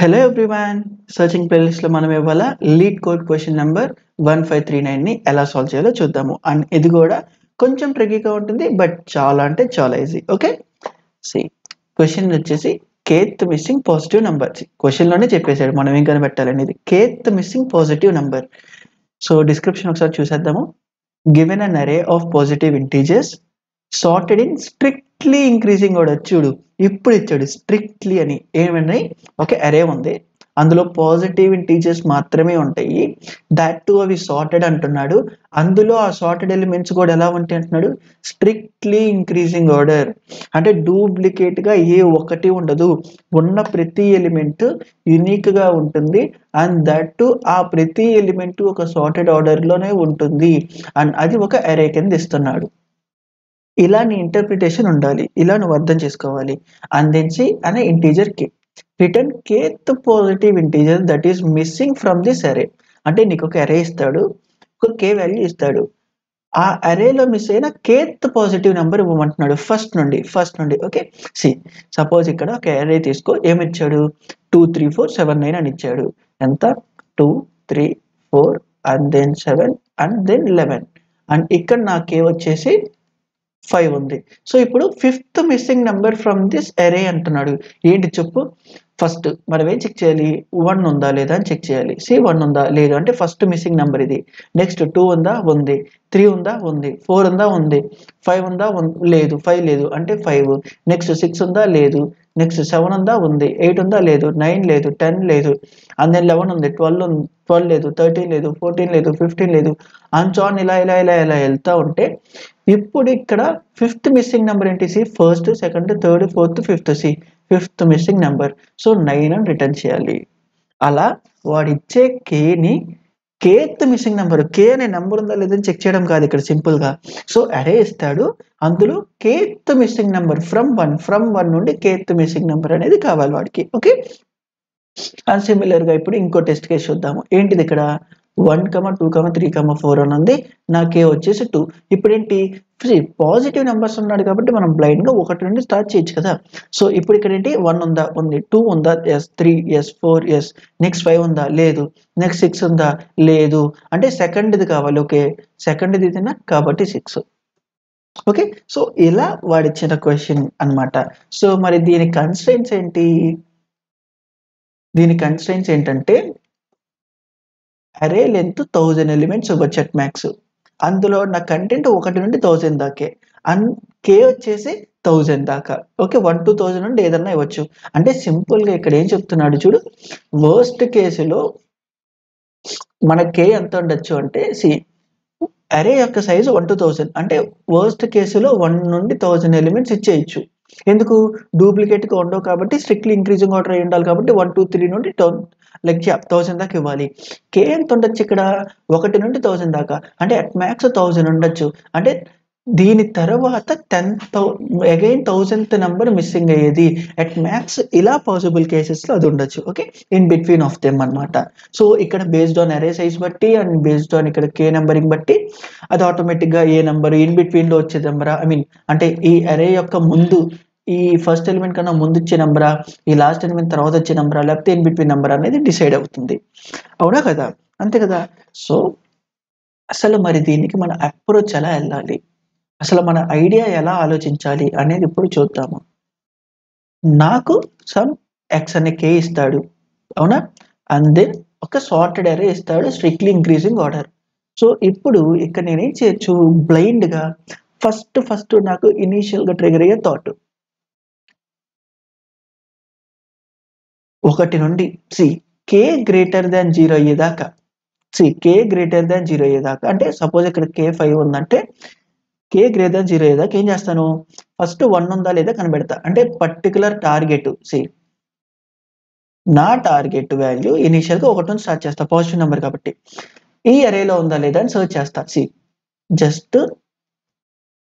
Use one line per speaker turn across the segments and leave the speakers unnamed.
Hello everyone, searching ప్లేలిస్ట్లో మనం ఇవాళ లీడ్ కోడ్ క్వశ్చన్ నెంబర్ 1539ని ఎలా సాల్వ్ చేయాలో చూద్దాము. అండ్ ఇది కూడా కొంచెం ట్రికీగా ఉంటుంది, బట్ చాలా అంటే చాలా ఈజీ. ఓకే, సి క్వశ్చన్ వచ్చేసి కేత్ మిస్సింగ్ పాజిటివ్ నెంబర్. క్వశ్చన్లోనే చెప్పేశాడు మనం ఏం కనిపెట్టాలనేది. Kth missing positive number. So description ఒకసారి చూసేద్దాము. Given an array of positive integers sorted in strictly increasing order. చూడు, ఇప్పుడు ఇచ్చాడు స్ట్రిక్ట్లీ అని. ఏమని? ఒక అరే ఉంది, అందులో పాజిటివ్ ఇంటీజర్స్ మాత్రమే ఉంటాయి. దాట్ టు అవి సార్టెడ్ అంటున్నాడు. అందులో ఆ సార్టెడ్ ఎలిమెంట్స్ కూడా ఎలా ఉంటాయి అంటున్నాడు? Strictly increasing order. అంటే డూప్లికేట్గా ఏ ఒక్కటి ఉండదు, ఉన్న ప్రతి ఎలిమెంట్ యునిక్గా ఉంటుంది. అండ్ దట్ టు ఆ ప్రతి ఎలిమెంట్ ఒక సార్టెడ్ ఆర్డర్లోనే ఉంటుంది. అండ్ అది ఒక అరే కింద ఇస్తున్నాడు. ఇలా నీ ఇంటర్ప్రిటేషన్ ఉండాలి, ఇలా నువ్వు అర్థం చేసుకోవాలి. అందించి అనే integer K return kth positive integer that is missing from this అరే. అంటే నీకు ఒక అరే ఇస్తాడు, ఒక కే వాల్యూ ఇస్తాడు. ఆ అరేలో మిస్ అయిన కేత్ పాజిటివ్ నెంబర్ ఇవ్వమంటున్నాడు ఫస్ట్ నుండి. ఓకే, సి సపోజ్ ఇక్కడ ఒక అరే తీసుకో. ఏమిచ్చాడు? 2 3 4 7 9 అని ఇచ్చాడు. ఎంత? 2 3 4 and then 7 and then 11. And ఇక్కడ నా కే వచ్చేసి 5 ఉంది. సో ఇప్పుడు fifth missing number from this array అంటున్నాడు. ఏంటి చెప్పు? ఫస్ట్ మనం ఏం చెక్ చేయాలి? 1 ఉందా లేదా అని చెక్ చేయాలి. సి 1 ఉందా లేదు అంటే ఫస్ట్ మిస్సింగ్ నెంబర్ ఇది. నెక్స్ట్ 2 ఉందా? ఉంది. 3 ఉందా? ఉంది. 4 ఉందా? ఉంది. 5 ఉందా? లేదు. 5 లేదు అంటే 5. నెక్స్ట్ 6 ఉందా? లేదు. నెక్స్ట్ 7 ఉందా? ఉంది. 8 ఉందా? లేదు. 9 లేదు. 10 లేదు. అండ్ దెన్ 11 ఉంది. 12 లేదు. 13 లేదు. 14 లేదు. 15 లేదు. అండ్ సో ఆన్ ఇలా ఇలా ఇలా ఇలా వెళ్తా ఉంటే ఇప్పుడు ఇక్కడ ఫిఫ్త్ మిస్సింగ్ నెంబర్ ఏంటి? See first, second, third, fourth, fifth. See fifth missing number. So 9 అని రిటర్న్ చేయాలి. అలా వాడిచ్చే కేని కేత్ మిస్సింగ్ నెంబర్, కే అనే నెంబర్ ఉందా లేదని చెక్ చేయడం కాదు ఇక్కడ సింపుల్గా. సో అరే ఇస్తాడు, అందులో kth missing number from one నుండి కేత్ మిస్సింగ్ నెంబర్ అనేది కావాలి వాడికి. ఓకే, అండ్ సిమిలర్గా ఇప్పుడు ఇంకో టెస్ట్ కేసు చూద్దాము. ఏంటిది ఇక్కడ? 1 2 3 4 అని ఉంది. నా కే వచ్చేసి 2. ఇప్పుడు ఏంటి? పాజిటివ్ నెంబర్స్ ఉన్నాడు కాబట్టి మనం బ్లైండ్గా 1 నుండి స్టార్ట్ చేయొచ్చు కదా. సో ఇప్పుడు ఇక్కడ ఏంటి? 1 ఉందా? ఉంది. 2 ఉందా? ఎస్. 3 ఎస్. 4 ఎస్. నెక్స్ట్ 5 ఉందా? లేదు. నెక్స్ట్ 6 ఉందా? లేదు. అంటే సెకండ్ది కావాలి. ఓకే, సెకండ్ది ఇదేనా కాబట్టి 6. ఓకే, సో ఇలా వాడిచ్చిన క్వశ్చన్ అన్నమాట. సో మరి దీని కన్స్ట్రెయింట్స్ ఏంటి? దీని కన్స్ట్రెయింట్స్ ఏంటంటే అరే లెంత్ 1000 ఎలిమెంట్స్ ఇవ్వచ్చు అట్ మ్యాక్స్. అందులో నా కంటెంట్ 1 నుండి 1000 దాకే. అండ్ కే వచ్చేసి 1000 దాకా. ఓకే, 1 to 1000 నుండి ఏదన్నా ఇవ్వచ్చు. అంటే సింపుల్గా ఇక్కడ ఏం చెప్తున్నాడు చూడు, వర్స్ట్ కేసులో మన కే ఎంత ఉండొచ్చు అంటే సి అరే యొక్క సైజు 1 to 1000. అంటే వర్స్ట్ కేసులో 1 నుండి 1000 ఎలిమెంట్స్ ఇచ్చేయచ్చు. ఎందుకు? డూప్లికేట్గా ఉండవు కాబట్టి స్ట్రిక్ట్లీ ఇంక్రీజింగ్ ఆర్డర్ అయి ఉండాలి కాబట్టి 1 2 3 నుండి 1000 దాకా ఇవ్వాలి. కే ఎంత ఉండొచ్చు ఇక్కడ? 1 నుండి 1000 దాకా. అంటే అట్ మ్యాక్స్ 1000 ఉండొచ్చు. అంటే దీని తర్వాత 10,000 అగైన్ 1000th నెంబర్ మిస్సింగ్ అయ్యేది అట్ మ్యాక్స్. ఇలా పాసిబుల్ కేసెస్లో అది ఉండొచ్చు. Okay, in between of them అనమాట. సో ఇక్కడ బేస్డ్ ఆన్ అరే సైజ్ బట్టి అండ్ బేస్డ్ ఆన్ ఇక్కడ కే నెంబరింగ్ బట్టి అది ఆటోమేటిక్గా ఏ నెంబర్ ఇన్ బిట్వీన్లో వచ్చే నెంబరా, ఐ మీన్ అంటే ఈ అరే యొక్క ముందు ఈ ఫస్ట్ ఎలిమెంట్ కన్నా ముందు వచ్చే నెంబరా, ఈ లాస్ట్ ఎలిమెంట్ తర్వాత వచ్చే నెంబరా, లేకపోతే ఇన్ బిట్వీన్ నెంబర్ అనేది డిసైడ్ అవుతుంది. అవునా కదా? అంతే కదా. సో అసలు మరి దీనికి మన అప్రోచ్ ఎలా వెళ్ళాలి, అసలు మన ఐడియా ఎలా ఆలోచించాలి అనేది ఇప్పుడు చూద్దాము. నాకు సమ్ ఎక్స్ అనే కే ఇస్తాడు, అవునా? అండ్ దెన్ ఒక సార్టెడ్ అరే ఇస్తాడు, స్ట్రిక్ట్లీ ఇంక్రీజింగ్ ఆర్డర్. సో ఇప్పుడు ఇక్కడ నేనేం చేయొచ్చు? బ్లైండ్గా ఫస్ట్ నాకు ఇనీషియల్గా ట్రిగర్ అయ్యే థాట్ 1 నుండి సి కే గ్రేటర్ దాన్ 0 అయ్యేదాకా. కే గ్రేటర్ దాన్ 0 అయ్యేదాకా అంటే సపోజ్ ఇక్కడ కే 5 ఉందంటే కే గ్రేటర్ దాన్ 0 అయ్యేదాకా ఏం చేస్తాను? ఫస్ట్ 1 ఉందా లేదా కనిపెడతా. అంటే పర్టికులర్ టార్గెట్ నా టార్గెట్ వాల్యూ ఇనీషియల్గా 1 నుంచి స్టార్ట్ చేస్తా, పాజిటివ్ నెంబర్ కాబట్టి. ఈ అరేలో ఉందా లేదా అని సర్చ్ చేస్తా. జస్ట్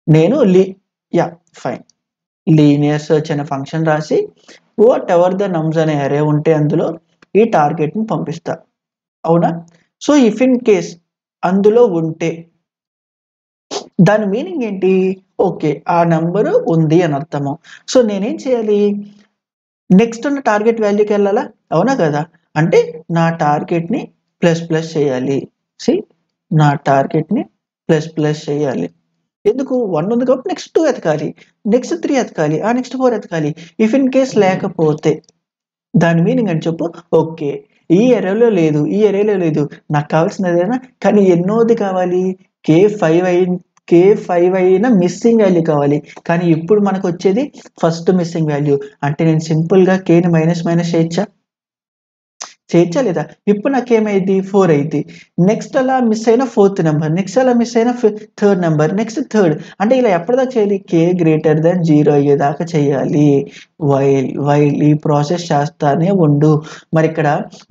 నేను ఫైన్ లీనియర్ సెర్చ్ అనే ఫంక్షన్ రాసి వాట్ ఎవర్ ద నమ్స్ అనే అరే ఉంటే అందులో ఈ టార్గెట్ని పంపిస్తా. అవునా? సో ఇఫ్ ఇన్ కేస్ అందులో ఉంటే దాని మీనింగ్ ఏంటి? ఓకే, ఆ నెంబరు ఉంది అని అర్థము. సో నేనేం చేయాలి? నెక్స్ట్ ఉన్న టార్గెట్ వాల్యూకి వెళ్ళాలా, అవునా కదా? అంటే నా టార్గెట్ని ప్లస్ ప్లస్ చేయాలి. సి నా టార్గెట్ని ప్లస్ ప్లస్ చేయాలి. ఎందుకు 1 ఉంది కాబట్టి నెక్స్ట్ 2 ఎతకాలి, నెక్స్ట్ 3 ఎతకాలి, నెక్స్ట్ 4 ఎతకాలి. ఇఫ్ ఇన్ కేస్ లేకపోతే దాని మీనింగ్ అని చెప్పు. ఓకే, ఈ ఎరేలో లేదు, ఈ ఎరేలో లేదు, నాకు కావాల్సింది అదేనా, కానీ ఎన్నోది కావాలి, K5 అయినా మిస్సింగ్ వాల్యూ కావాలి. కానీ ఇప్పుడు మనకు వచ్చేది ఫస్ట్ మిస్సింగ్ వాల్యూ. అంటే నేను సింపుల్గా కేని మైనస్ మైనస్ చేయొచ్చా లేదా? ఇప్పుడు నాకేమైంది 4 అయింది. నెక్స్ట్ అలా మిస్ అయిన 4th నెంబర్, నెక్స్ట్ అలా మిస్ అయిన 3rd నెంబర్, నెక్స్ట్ 3rd. అంటే ఇలా ఎప్పటిదాకా చేయాలి, K గ్రేటర్ దాన్ 0 అయ్యేదాకా చేయాలి. వైల్ ఈ ప్రాసెస్ చేస్తానే ఉండు. మరి ఇక్కడ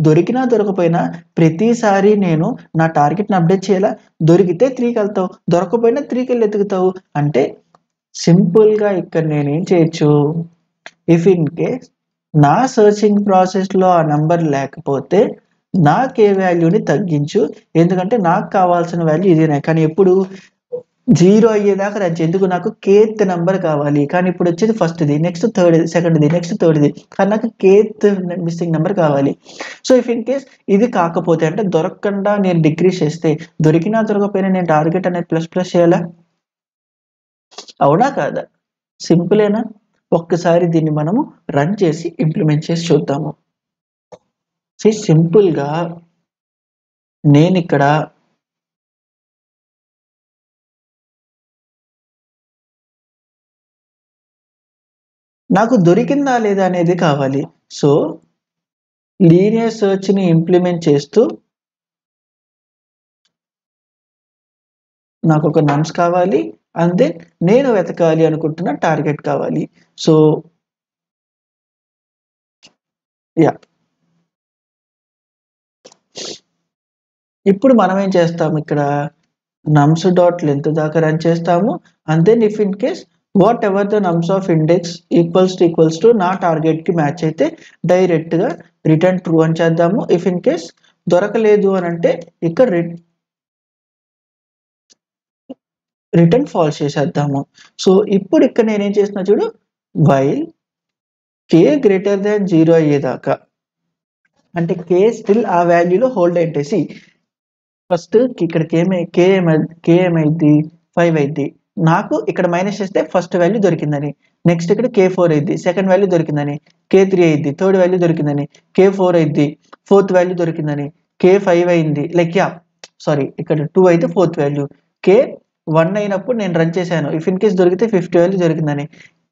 దొరికినా దొరకపోయినా ప్రతిసారి నేను నా టార్గెట్ని అప్డేట్ చేయాలా? దొరికితే 3కి వెళ్తావు, దొరకపోయినా 3కి వెళ్ళి ఎతుకుతావు. అంటే సింపుల్గా ఇక్కడ నేనేం చేయొచ్చు, ఇఫ్ ఇన్ కేస్ నా సర్చింగ్ ప్రాసెస్లో ఆ నంబర్ లేకపోతే నా కే వాల్యూని తగ్గించు. ఎందుకంటే నాకు కావాల్సిన వాల్యూ ఇదేనే. కానీ ఎప్పుడు 0 అయ్యేదాకా రన్ ఎందుకు, నాకు కేత్ నెంబర్ కావాలి. కానీ ఇప్పుడు వచ్చేది ఫస్ట్ది, నెక్స్ట్ సెకండ్ది, నెక్స్ట్ థర్డ్ది, కానీ నాకు కేత్ మిస్సింగ్ నెంబర్ కావాలి. సో ఇఫ్ ఇన్ కేస్ ఇది కాకపోతే, అంటే దొరకకుండా నేను డిక్రీస్ చేస్తే, దొరికినా దొరకపోయినా నేను టార్గెట్ అనేది ప్లస్ ప్లస్ చేయాలా, అవునా కాదా? సింపులేనా? ఒక్కసారి దీన్ని మనము రన్ చేసి ఇంప్లిమెంట్ చేసి చూద్దాము. సింపుల్గా నేను ఇక్కడ నాకు దొరికిందా లేదా అనేది కావాలి. సో లీనియర్ సెర్చ్ని ఇంప్లిమెంట్ చేస్తూ నాకు ఒక నమ్స్ కావాలి, అండ్ దెన్ నేను వెతకాలి అనుకుంటున్న టార్గెట్ కావాలి. సో యా, ఇప్పుడు మనం ఏం చేస్తాము, ఇక్కడ nums డాట్ లెంత్ దాకా రన్ చేస్తాము. And then if in case whatever the nums of index equals to నా టార్గెట్కి మ్యాచ్ అయితే డైరెక్ట్గా రిటర్న్ ట్రూ అని చేద్దాము. ఇఫ్ ఇన్ కేస్ దొరకలేదు అని అంటే ఇక్కడ రిటర్న్ ఫాల్స్ చేసేద్దాము. సో ఇప్పుడు ఇక్కడ నేనేం చేస్తున్నా చూడు, వైల్ కే గ్రేటర్ దాన్ 0 అయ్యేదాకా, అంటే కే స్టిల్ ఆ వాల్యూలో హోల్డ్ అయింటేసి ఫస్ట్ ఇక్కడ కే ఏమైంది 5 అయింది. నాకు ఇక్కడ మైనస్ చేస్తే ఫస్ట్ వాల్యూ దొరికిందని, నెక్స్ట్ ఇక్కడ K4 అయింది, సెకండ్ వాల్యూ దొరికిందని, K3 అయింది, థర్డ్ వాల్యూ దొరికిందని, K4 అయింది, ఫోర్త్ వాల్యూ దొరికిందని, K5 అయింది, లైక్ సారీ ఇక్కడ 2 అయితే ఫోర్త్ వాల్యూ, K1 అయినప్పుడు నేను రన్ చేశాను, ఇఫ్ ఇన్ కేస్ దొరికితే 50 వాల్యూ దొరికిందని,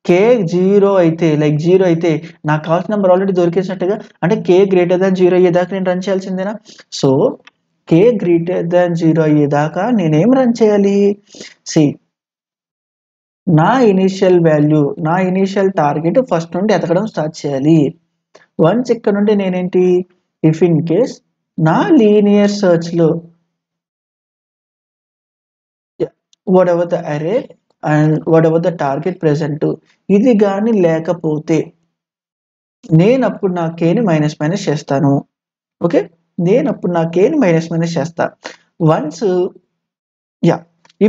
K0 అయితే లైక్ 0 అయితే నాకు కావాల్సిన నెంబర్ ఆల్రెడీ దొరికేసినట్టుగా, అంటే K గ్రేటర్ దాన్ 0 అయ్యేదాకా నేను రన్ చేయాల్సిందేనా? సో K గ్రేటర్ దాన్ 0 అయ్యేదాకా నేనేం రన్ చేయాలి, నా ఇనిషియల్ వాల్యూ, నా ఇనిషియల్ టార్గెట్ ఫస్ట్ నుండి ఎతకడం స్టార్ట్ చేయాలి. వన్స్ ఇక్కడ నుండి నేనేంటి, ఇఫ్ ఇన్ కేస్ నా లీనియర్ సెర్చ్లో whatever the array and whatever the target present ఇది కానీ లేకపోతే నేను అప్పుడు నా కేని మైనస్ చేస్తాను. ఓకే, నేను అప్పుడు నా కేని మైనస్ చేస్తా. వన్స్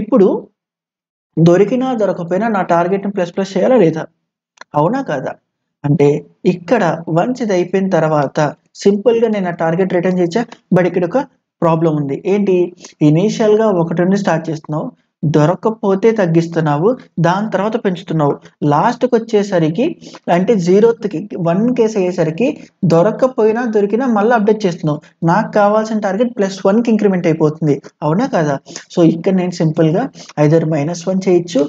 ఇప్పుడు దొరికినా దొరకపోయినా నా టార్గెట్ని ప్లస్ ప్లస్ చేయాలా లేదా, అవునా కాదా? అంటే ఇక్కడ వన్స్ ఇది అయిపోయిన తర్వాత సింపుల్గా నేను ఆ టార్గెట్ రిటర్న్ చేయొచ్చా? బట్ ఇక్కడ ఒక ప్రాబ్లం ఉంది. ఏంటి, ఇనీషియల్గా 1 నుండి స్టార్ట్ చేస్తున్నావు, దొరకకపోతే తగ్గిస్తున్నావు, దాని తర్వాత పెంచుతున్నావు, లాస్ట్కి వచ్చేసరికి అంటే 0th 1 కేసు అయ్యేసరికి దొరకకపోయినా దొరికినా మళ్ళీ అప్డేట్ చేస్తున్నావు, నాకు కావాల్సిన టార్గెట్ +1కి ఇంక్రిమెంట్ అయిపోతుంది, అవునా కదా? సో ఇక్కడ నేను సింపుల్గా ఐదర్ -1 చేయొచ్చు,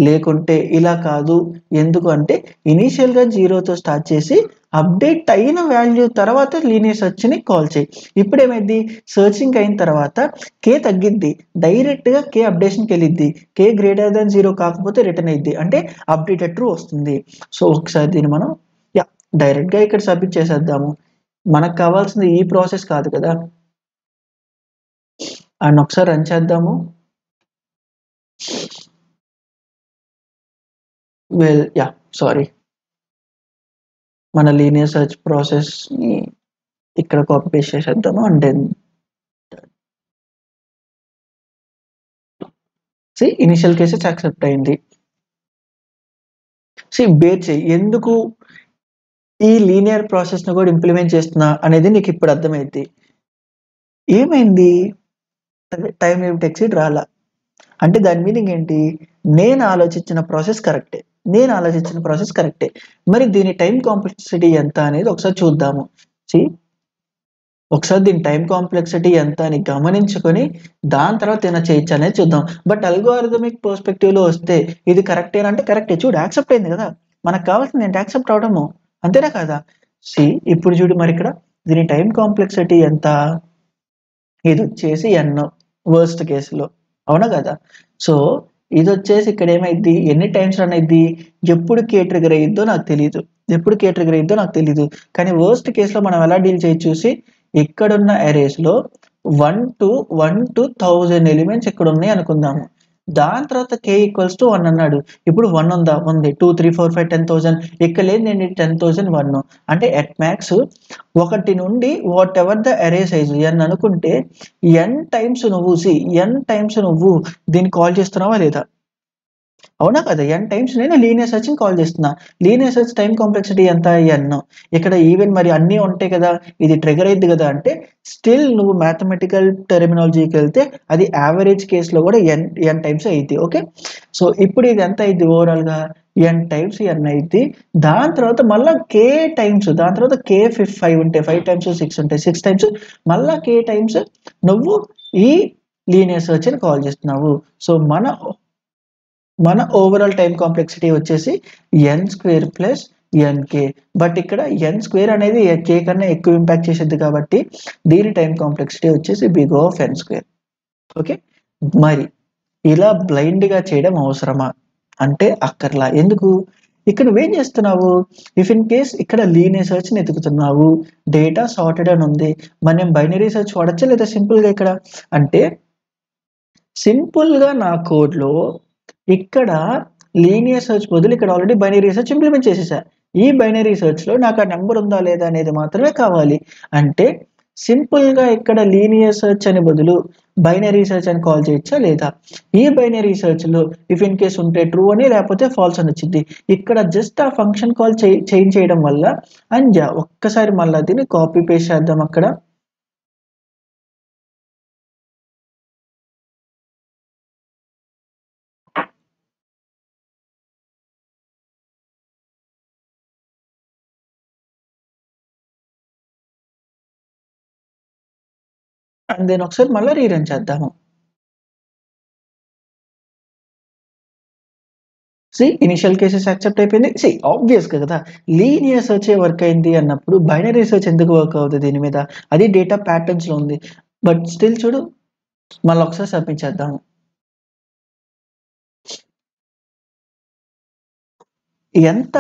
లేకుంటే ఇలా కాదు. ఎందుకు అంటే ఇనీషియల్గా 0తో స్టార్ట్ చేసి అప్డేట్ అయిన వాల్యూ తర్వాత లీనియర్ సెర్చ్ని కాల్ చేయి. ఇప్పుడు ఏమైంది, సర్చింగ్ అయిన తర్వాత కే తగ్గిద్ది, డైరెక్ట్గా కే అప్డేషన్కి వెళ్ళిద్ది, కే గ్రేటర్ దాన్ 0 కాకపోతే రిటర్న్ అయ్యిద్ది, అంటే అప్డేటెడ్ ట్రూ వస్తుంది. సో ఒకసారి దీన్ని మనం డైరెక్ట్గా ఇక్కడ సబ్మిట్ చేసేద్దాము. మనకు కావాల్సింది ఈ ప్రాసెస్ కాదు కదా. అండ్ ఒకసారి రన్ చేద్దాము. సారీ, మన లీనియర్ సెర్చ్ ప్రాసెస్ని ఇక్కడ కాపీ పేస్ట్ చేసేద్దాము. And then initial cases accept అయింది. బేర్ చేయి, ఎందుకు ఈ లీనియర్ ప్రాసెస్ను కూడా ఇంప్లిమెంట్ చేస్తున్నా అనేది నీకు ఇప్పుడు అర్థమైంది. ఏమైంది? టైం లిమిట్ ఎక్సీడ్ రాలా. అంటే దాని మీనింగ్ ఏంటి? నేను ఆలోచించిన ప్రాసెస్ కరెక్టే. మరి దీని టైం కాంప్లెక్సిటీ ఎంత అనేది ఒకసారి చూద్దాము. ఒకసారి దీని టైం కాంప్లెక్సిటీ ఎంత అని గమనించుకొని దాని తర్వాత ఏమైనా చేయొచ్చు అనేది చూద్దాం. బట్ అల్గోరిథమిక్ పర్స్పెక్టివ్లో వస్తే ఇది కరెక్టేనా అంటే కరెక్టే. చూడు యాక్సెప్ట్ అయింది కదా, మనకు కావాల్సింది ఏంటి? యాక్సెప్ట్ అవడము, అంతేనా కదా? ఇప్పుడు చూడు మరి ఇక్కడ దీని టైం కాంప్లెక్సిటీ ఎంత? ఇది వచ్చేసి n వర్స్ట్ కేసులో, అవునా కదా? సో ఇది వచ్చేసి ఇక్కడ ఏమైద్ది, ఎన్ని టైమ్స్ రన్ అయిద్ది, ఎప్పుడు కే ట్రిగర్ అయ్యిద్దో నాకు తెలియదు. కానీ వర్స్ట్ కేసులో మనం ఎలా డీల్ చేయొచ్చు చూసి, ఇక్కడున్న అరేస్లో 1 to 1000 ఎలిమెంట్స్ ఇక్కడ ఉన్నాయి అనుకుందాము. దాని తర్వాత k ఈక్వల్స్ టు 1 అన్నాడు. ఇప్పుడు 1 ఉందా? ఉంది. 2 3 4 5 10,000 ఇక్కడ లేదు నేను 10,001. అంటే ఎట్ మ్యాక్స్ 1 నుండి వాట్ ఎవర్ ద అరే సైజు n అనుకుంటే n టైమ్స్ నువ్వు దీన్ని కాల్ చేస్తున్నావా లేదా? అవునా కదా? n టైమ్స్ నేను లీనియర్ సెర్చ్ని కాల్ చేస్తున్నా. లీనియర్ సెర్చ్ టైం కాంప్లెక్సిటీ ఎంత? n. ఇక్కడ ఈవెన్ మరి అన్నీ ఉంటాయి కదా, ఇది ట్రిగర్ అయింది కదా అంటే స్టిల్ నువ్వు మ్యాథమెటికల్ టెర్మినాలజీకి వెళ్తే అది యావరేజ్ కేసులో కూడా n టైమ్స్ అయింది. ఓకే, సో ఇప్పుడు ఇది ఎంత అయింది ఓవరాల్గా? n టైమ్స్ n అయింది. దాని తర్వాత మళ్ళీ k టైమ్స్, దాని తర్వాత k 5 ఉంటాయి, 5 టైమ్స్ 6 ఉంటాయి, 6 టైమ్స్ మళ్ళీ k టైమ్స్ నువ్వు ఈ లీనియర్ సెర్చ్ని కాల్ చేస్తున్నావు. సో మన ఓవరాల్ టైం కాంప్లెక్సిటీ వచ్చేసి n² ప్లస్ nk. బట్ ఇక్కడ n² అనేది k కన్నా ఎక్కువ ఇంపాక్ట్ చేసేది కాబట్టి దీని టైం కాంప్లెక్సిటీ వచ్చేసి బిగ్ ఆఫ్ n². ఓకే, మరి ఇలా బ్లైండ్గా చేయడం అవసరమా అంటే అక్కర్లా. ఎందుకు? ఇక్కడ నువ్వేం చేస్తున్నావు? ఇఫ్ ఇన్ కేస్ ఇక్కడ లీనియర్ సెర్చ్ని ఎతుకుతున్నావు, డేటా సార్టెడ్ అని ఉంది, మనం బైనరీ సెర్చ్ వాడచ్చా లేదా సింపుల్గా? ఇక్కడ అంటే సింపుల్గా నా కోడ్లో ఇక్కడ లీనియర్ సెర్చ్ బదులు ఇక్కడ ఆల్రెడీ బైనరీ సెర్చ్ ఇంప్లిమెంట్ చేసేసా. ఈ బైనరీ సెర్చ్లో నాకు ఆ నెంబర్ ఉందా లేదా అనేది మాత్రమే కావాలి. అంటే సింపుల్గా ఇక్కడ లీనియర్ సెర్చ్ అని బదులు బైనరీ సెర్చ్ అని కాల్ చేయొచ్చా లేదా? ఈ బైనరీ సెర్చ్లో ఇఫ్ ఇన్ కేస్ ఉంటే ట్రూ అని, లేకపోతే ఫాల్స్ అని వచ్చింది. ఇక్కడ జస్ట్ ఆ ఫంక్షన్ కాల్ చేంజ్ చేయడం వల్ల అండ్ ఒక్కసారి మళ్ళీ దీన్ని కాపీ పేస్ట్ చేద్దాం. అక్కడ అండ్ దెన్ ఒకసారి మళ్ళీ రీరన్ చేద్దాము. ఇనిషియల్ కేసెస్ యాక్సెప్ట్ అయిపోయింది. ఆబ్వియస్ కదా, లీనియర్ సెర్చ్ వర్క్ అయింది అన్నప్పుడు బైనరీ సెర్చ్ ఎందుకు వర్క్ అవుతుంది దీని మీద? అది డేటా ప్యాటర్న్స్లో ఉంది. బట్ స్టిల్ చూడు, మళ్ళీ ఒకసారి సబ్మిట్ చేద్దాము. ఎంత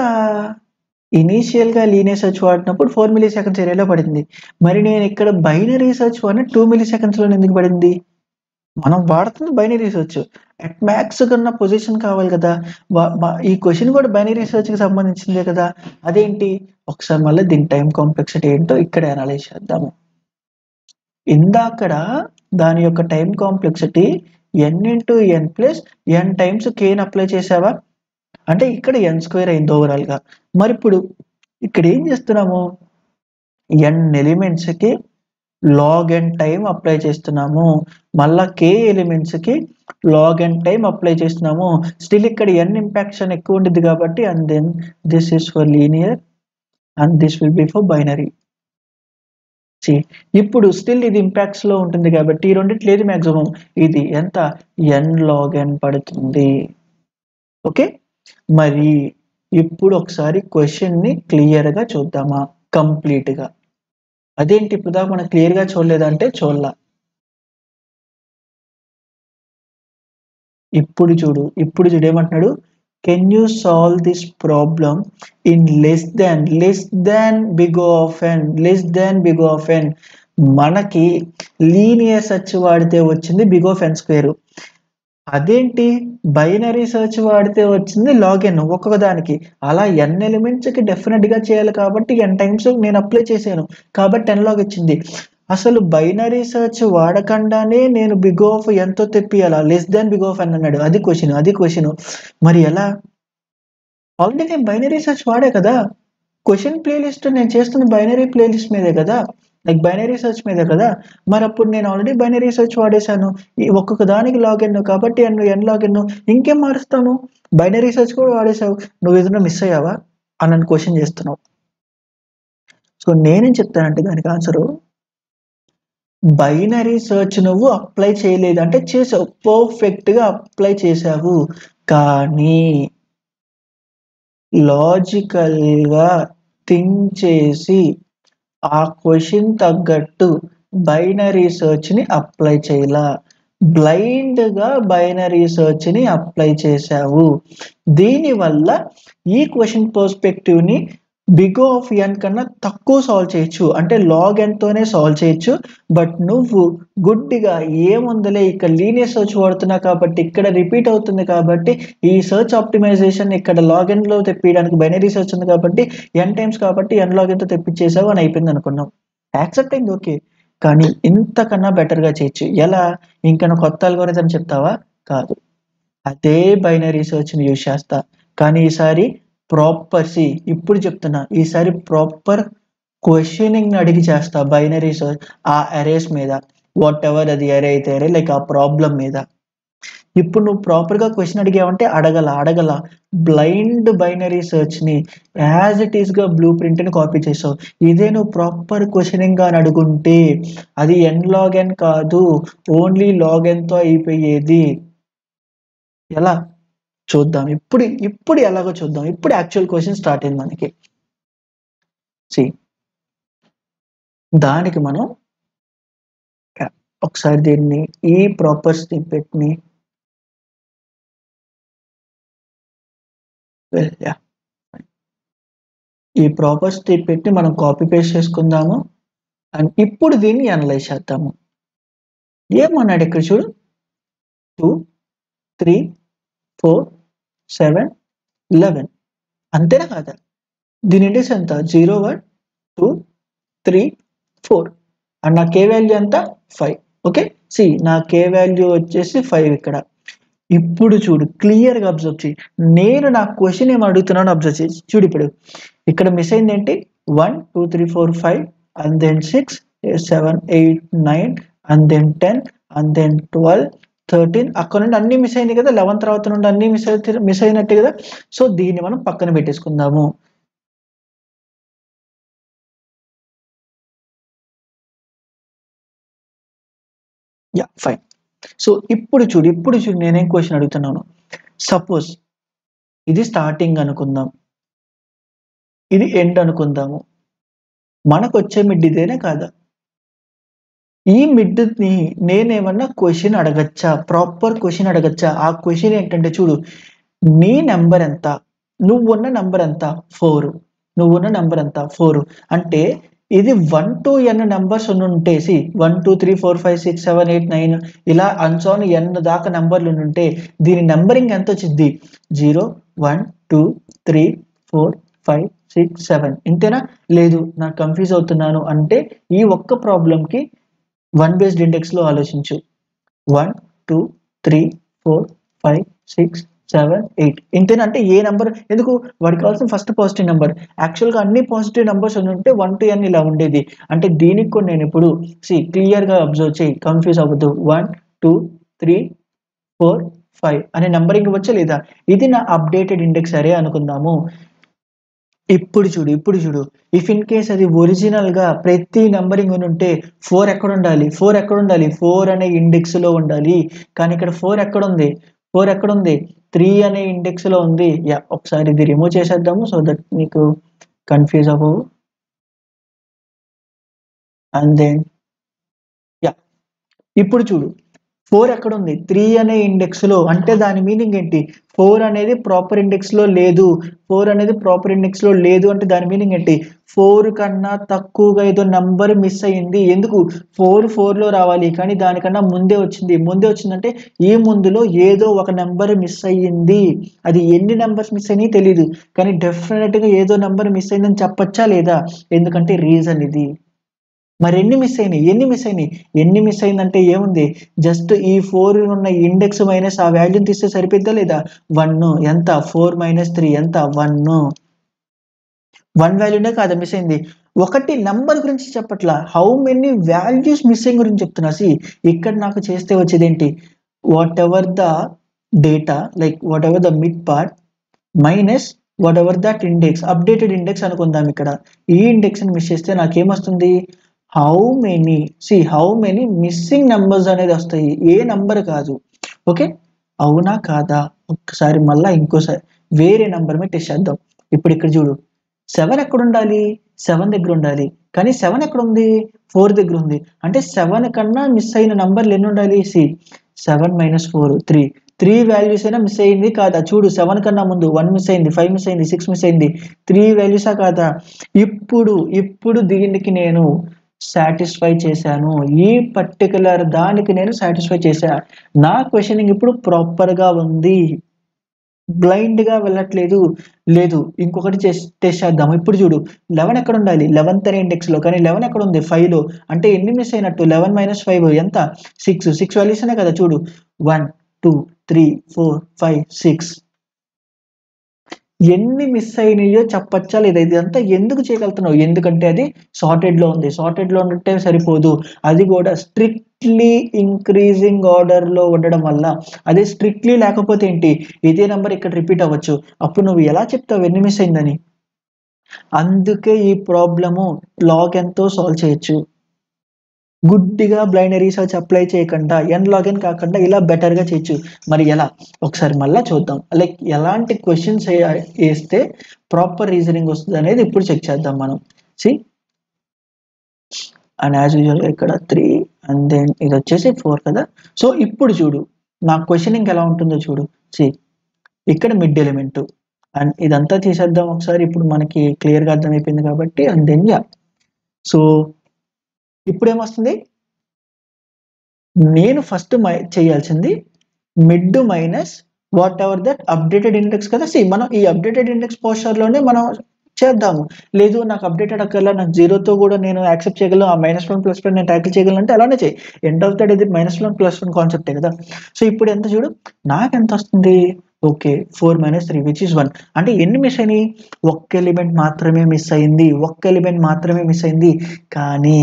ఇనీషియల్గా లీనియర్ సెర్చ్ వాడినప్పుడు 4 milliseconds ఏరియాలో పడింది. మరి నేను ఇక్కడ బైనరీ సెర్చ్ వాడిన 2 millisecondsలో ఎందుకు పడింది? మనం వాడుతుంది బైనరీ సెర్చ్. అట్ మ్యాక్స్ కన్నా పొజిషన్ కావాలి కదా. ఈ క్వశ్చన్ కూడా బైనరీ సెర్చ్కి సంబంధించిందే కదా. అదేంటి? ఒకసారి మళ్ళీ దీని టైం కాంప్లెక్సిటీ ఏంటో ఇక్కడ అనలైజ్ చేద్దాము. ఇందాకడ దాని యొక్క time complexity n × n plus n times కేని అప్లై చేసావా అంటే ఇక్కడ n² అయింది ఓవరాల్గా. మరి ఇప్పుడు ఇక్కడ ఏం చేస్తున్నాము? n ఎలిమెంట్స్కి log n టైం అప్లై చేస్తున్నాము, మళ్ళా k ఎలిమెంట్స్కి log n టైం అప్లై చేస్తున్నాము. స్టిల్ ఇక్కడ n ఇంపాక్షన్ ఎక్కువ ఉంటుంది కాబట్టి and then this is for linear and this will be for binary. ఇప్పుడు స్టిల్ ఇది ఇంపాక్ట్స్లో ఉంటుంది కాబట్టి ఈ రెండింటి లేదు మ్యాక్సిమం. ఇది ఎంత? n log n పడుతుంది. ఓకే, మరి ఇప్పుడు ఒకసారి క్వశ్చన్ని క్లియర్గా చూద్దామా కంప్లీట్గా? అదేంటి ఇప్పుడు దాకా మనం క్లియర్గా చూడలేదంటే చూడలా. ఇప్పుడు చూడు ఏమంటున్నాడు? Can you solve this problem in less than big of n. మనకి లీనియర్ సెర్చ్ వాడితే వచ్చింది బిగ్ ఆఫ్ n². అదేంటి? బైనరీ సెర్చ్ వాడితే వచ్చింది log n ఒక్కొక్క దానికి. అలా n ఎలిమెంట్స్కి డెఫినెట్గా చేయాలి కాబట్టి n టైమ్స్ నేను అప్లై చేశాను కాబట్టి n log వచ్చింది. అసలు బైనరీ సెర్చ్ వాడకుండానే నేను బిగ్ ఆఫ్ ఎంతో తెప్పియాలా? Less than big of n అన్నాడు. అది క్వశ్చన్. మరి ఎలా? ఆల్రెడీ నేను బైనరీ సెర్చ్ వాడే కదా. క్వశ్చన్ ప్లేలిస్ట్ నేను చేస్తున్న బైనరీ ప్లేలిస్ట్ మీదే కదా, లైక్ బైనరీ సెర్చ్ మీదే కదా. మరి అప్పుడు నేను ఆల్రెడీ బైనరీ సెర్చ్ వాడేశాను, ఈ ఒక్కొక్క దానికి లాగిన్ కాబట్టి ఎన్ లాగిన్, ఇంకేం మారుస్తాను, బైనరీ సెర్చ్ కూడా వాడేసావు, నువ్వు ఏదైనా మిస్ అయ్యావా అని నన్ను క్వశ్చన్ చేస్తున్నావు. సో నేనేం చెప్తానంటే దానికి ఆన్సరు, బైనరీ సెర్చ్ నువ్వు అప్లై చేయలేదు అంటే చేసావు, పర్ఫెక్ట్గా అప్లై చేసావు, కానీ లాజికల్గా థింక్ చేసి ఆ క్వశ్చన్ తగ్గట్టు బైనరీ సెర్చ్ని అప్లై చేయలా, బ్లైండ్గా బైనరీ సెర్చ్ని అప్లై చేశావు. దీనివల్ల ఈ క్వశ్చన్ పర్స్పెక్టివ్ని బిగ్ ఆఫ్ ఎన్ కన్నా తక్కువ సాల్వ్ చేయొచ్చు, అంటే లాగ్ ఎన్తోనే సాల్వ్ చేయొచ్చు. బట్ నువ్వు గుడ్డిగా ఏముందలే ఇక్కడ లీనియర్ సెర్చ్ వాడుతున్నా కాబట్టి ఇక్కడ రిపీట్ అవుతుంది కాబట్టి ఈ సెర్చ్ ఆప్టిమైజేషన్ ఇక్కడ లాగ్ ఎన్లో తెప్పించడానికి బైనరీ సెర్చ్ ఉంది కాబట్టి ఎన్ టైమ్స్ కాబట్టి ఎన్ లాగ్ ఎన్తో తెప్పించేసావు అని అయిపోయింది అనుకున్నాం. యాక్సెప్ట్ అయింది, ఓకే. కానీ ఇంతకన్నా బెటర్గా చేయొచ్చు. ఎలా? ఇంకా కొత్త అల్గోరిథం చెప్తావా? కాదు, అదే బైనరీ సెర్చ్ని యూజ్ చేస్తా, కానీ ఈసారి ప్రాపర్ ఇప్పుడు చెప్తున్నా, ఈసారి ప్రాపర్ క్వశ్చనింగ్ అడిగి చేస్తా బైనరీ సెర్చ్ ఆ అరేస్ మీద, వాట్ ఎవర్ అది అరే అయితే అరే, లైక్ ఆ ప్రాబ్లం మీద. ఇప్పుడు నువ్వు ప్రాపర్గా క్వశ్చన్ అడిగావంటే అడగల బ్లైండ్ బైనరీ సెర్చ్ని యాజ్ ఇట్ ఈస్గా బ్లూ ప్రింట్ని కాపీ చేసావు. ఇదే నువ్వు ప్రాపర్ క్వశ్చనింగ్ అని అడుగుంటే అది ఎన్ లాగ్ ఎన్ కాదు, ఓన్లీ లాగ్ ఎన్తో అయిపోయేది. ఎలా చూద్దాం, ఇప్పుడు ఎలాగో చూద్దాం. ఇప్పుడు యాక్చువల్ క్వశ్చన్ స్టార్ట్ అయింది మనకి. దానికి మనం ఒకసారి దీన్ని ఈ ప్రాపర్ స్నిప్పెట్ని ఈ ప్రాపర్ స్నిప్పెట్ని మనం కాపీ పేస్ట్ చేసుకుందాము. అండ్ ఇప్పుడు దీన్ని అనలైజ్ చేద్దాము. ఏమన్నాడు ఇక్కడ చూడు, 2 3 4 7 11 అంతేనా కాదా? దీని ఇండెక్స్ ఎంత? 0 1 2 3 4 అండ్ నా కే వాల్యూ ఎంత? 5. ఓకే, నా కే వాల్యూ వచ్చేసి 5 ఇక్కడ. ఇప్పుడు చూడు, క్లియర్గా అబ్జర్వ్ చేయి, నేను నా క్వశ్చన్ ఏం అడుగుతున్నాను అబ్జర్వ్ చేయి. చూడు ఇప్పుడు ఇక్కడ మిస్ అయింది ఏంటి? 1 2 3 4 5 and then 6 7 8 9 and then 10 and then 12 13. అక్కడ నుండి అన్ని మిస్ అయింది కదా, 11 తర్వాత నుండి అన్ని మిస్ అయినట్టే కదా. సో దీన్ని మనం పక్కన పెట్టేసుకుందాము. ఫైన్. సో ఇప్పుడు చూడు నేనేం క్వశ్చన్ అడుగుతున్నాను. సపోజ్ ఇది స్టార్టింగ్ అనుకుందాం, ఇది ఎండ్ అనుకుందాము. మనకు వచ్చే మిడ్ ఇదేనే కాదా? ఈ మిడ్ని నేనేమన్నా క్వశ్చన్ అడగచ్చా? ప్రాపర్ క్వశ్చన్ అడగచ్చా? ఆ క్వశ్చన్ ఏంటంటే చూడు, నీ నెంబర్ ఎంత, నువ్వున్న నెంబర్ ఎంత? 4. నువ్వున్న నెంబర్ ఎంత? 4. అంటే ఇది 1 to n నెంబర్స్ ఉంటే 1 2 3 4 5 6 7 8 9 ఇలా అన్సోన్ n దాకా నెంబర్లు ఉంటే దీని నెంబరింగ్ ఎంత వచ్చింది? 0 1 2 3 4 5 6 7. ఇంతేనా? లేదు, నాకు కన్ఫ్యూజ్ అవుతున్నాను అంటే ఈ ఒక్క ప్రాబ్లంకి 1 బేస్డ్ ఇండెక్స్లో ఆలోచించు. 1 2 3 4 5 6 7 8 ఇంతేనా? అంటే ఏ నెంబర్ ఎందుకు? వాడికి కావాల్సిన ఫస్ట్ పాజిటివ్ నెంబర్. యాక్చువల్గా అన్ని పాజిటివ్ నెంబర్స్ ఉంటే 1 to n ఇలా ఉండేది. అంటే దీనికి కూడా నేను ఇప్పుడు క్లియర్గా అబ్జర్వ్ చేయి, కన్ఫ్యూజ్ అవ్వద్దు. 1 2 3 4 5 అనే నెంబరింగ్ ఇవ్వచ్చా లేదా? ఇది నా అప్డేటెడ్ ఇండెక్స్ అరే అనుకుందాము. ఇప్పుడు చూడు, ఇఫ్ ఇన్ కేస్ అది ఒరిజినల్గా ప్రతి నెంబరింగ్ ఉంటే 4 ఎక్కడ ఉండాలి? 4 అనే ఇండెక్స్లో ఉండాలి. కానీ ఇక్కడ 4 ఎక్కడుంది? 3 అనే ఇండెక్స్లో ఉంది. ఒకసారి ఇది రిమూవ్ చేసేద్దాము సో దట్ నీకు కన్ఫ్యూజ్ అవ్వవు. అండ్ దెన్ ఇప్పుడు చూడు, 4 ఎక్కడుంది? 3 అనే ఇండెక్స్లో. అంటే దాని మీనింగ్ ఏంటి? 4 అనేది ప్రాపర్ ఇండెక్స్లో లేదు. 4 అనేది ప్రాపర్ ఇండెక్స్లో లేదు అంటే దాని మీనింగ్ ఏంటి? 4 కన్నా తక్కువగా ఏదో నెంబర్ మిస్ అయ్యింది. ఎందుకు? 4లో రావాలి కానీ దానికన్నా ముందే వచ్చిందంటే ఈ ముందులో ఏదో ఒక నెంబర్ మిస్ అయ్యింది. అది ఎన్ని నెంబర్స్ మిస్ అయినాయి తెలీదు, కానీ డెఫినెట్గా ఏదో నెంబర్ మిస్ అయిందని చెప్పచ్చా లేదా? ఎందుకంటే రీజన్ ఇది. మరి ఎన్ని మిస్ అయిందంటే ఏముంది? జస్ట్ ఈ 4 ఉన్న ఇండెక్స్ మైనస్ ఆ వాల్యూని తీస్తే సరిపోద్దా లేదా? 1. ఎంత? 4 - 3 ఎంత? 1. 1 వాల్యూనే కాదా మిస్ అయింది. ఒకటి నంబర్ గురించి చెప్పట్లా. హౌ మెనీ వాల్యూస్ మిస్సింగ్ గురించి చెప్తున్నా. ఇక్కడ నాకు చేస్తే వచ్చేదేంటి? Whatever the data like whatever the mid part minus whatever that index, updated index అనుకుందాం. ఇక్కడ ఈ ఇండెక్స్ ని మిస్ చేస్తే నాకేమొస్తుంది? హౌ మెనీ మిస్సింగ్ నెంబర్స్ అనేది వస్తాయి, ఏ నంబర్ కాదు. ఓకే, అవునా కాదా? ఒక్కసారి మళ్ళా ఇంకోసారి వేరే నంబర్ మీద టెస్ట్ చేద్దాం. ఇప్పుడు ఇక్కడ చూడు, 7 ఎక్కడ ఉండాలి? 7 దగ్గర ఉండాలి. కానీ 7 ఎక్కడ ఉంది? 4 దగ్గర ఉంది. అంటే 7 కన్నా మిస్ అయిన నంబర్లు ఎన్ని ఉండాలి? 7 - 4 3 వాల్యూస్ అయినా మిస్ అయింది కాదా? చూడు, 7 కన్నా ముందు 1 మిస్ అయింది, 5 మిస్ అయింది, 6 మిస్ అయింది. 3 వాల్యూసా కాదా? ఇప్పుడు దీనికి నేను సాటిస్ఫై చేశాను. ఈ పర్టికులర్ దానికి నేను సాటిస్ఫై చేశా. నా క్వశ్చనింగ్ ఇప్పుడు ప్రాపర్ గా ఉంది, బ్లైండ్ గా వెళ్ళట్లేదు. లేదు, ఇంకొకటి టెస్ట్ చేద్దాం. ఇప్పుడు చూడు, 11 ఎక్కడ ఉండాలి? 11th అనే ఇండెక్స్ లో. కానీ 11 ఎక్కడ ఉంది? 5 లో. అంటే ఎన్ని మిస్ అయినట్టు? 11 - 5 ఎంత? 6 వాల్యూస్ అనే కదా. చూడు, 1 2 3 4 5 6 ఎన్ని మిస్ అయినాయో చెప్పచ్చా లేదా? ఇదంతా ఎందుకు చేయగలుగుతున్నావు? ఎందుకంటే అది సార్టెడ్ లో ఉంది. సార్టెడ్ లో ఉంటే సరిపోదు, అది కూడా స్ట్రిక్ట్లీ ఇంక్రీజింగ్ ఆర్డర్ లో ఉండడం వల్ల. అదే స్ట్రిక్ట్లీ లేకపోతే ఏంటి? ఇదే నెంబర్ ఇక్కడ రిపీట్ అవ్వచ్చు. అప్పుడు నువ్వు ఎలా చెప్తావు ఎన్ని మిస్ అయిందని? అందుకే ఈ ప్రాబ్లము లాగ్ ఎంతో సాల్వ్ చేయొచ్చు. గుడ్డిగా బ్లైనరీ సర్చ్ అప్లై చేయకుండా, ఎన్ లాగిన్ కాకుండా ఇలా బెటర్ గా చేయొచ్చు. మరి ఎలా? ఒకసారి మళ్ళా చూద్దాం. లైక్ ఎలాంటి క్వశ్చన్స్ వేస్తే ప్రాపర్ రీజనింగ్ వస్తుంది అనేది ఇప్పుడు చెక్ చేద్దాం మనం. అండ్ యాజ్ యూజువల్ ఇక్కడ 3 అండ్ దెన్ ఇది వచ్చేసి 4 కదా. సో ఇప్పుడు చూడు, నా క్వశ్చనింగ్ ఎలా ఉంటుందో చూడు. ఇక్కడ మిడ్ ఎలిమెంట్ అండ్ ఇదంతా తీసేద్దాం ఒకసారి. ఇప్పుడు మనకి క్లియర్ గా అర్థమైపోయింది కాబట్టి. అండ్ దెన్ సో ఇప్పుడు ఏమొస్తుంది? నేను ఫస్ట్ చేయాల్సింది mid minus whatever that updated index కదా. మనం ఈ అప్డేటెడ్ ఇండెక్స్ పోస్టర్ లోనే మనం చేద్దాము. లేదు నాకు అప్డేటెడ్ అక్కర్లా, నాకు 0తో కూడా నేను యాక్సెప్ట్ చేయగలను, ఆ -1 +1 నేను ట్యాకిల్ చేయగలను అంటే అలానే చేయి. ఎండ్ ఆఫ్ ద డే ఇది -1 +1 కాన్సెప్టే కదా. సో ఇప్పుడు ఎంత చూడు, నాకు ఎంత వస్తుంది? Okay, 4 - 3 which is 1. అంటే ఎన్ని మిస్ అయినాయి? ఒక్క ఎలిమెంట్ మాత్రమే మిస్ అయింది. కానీ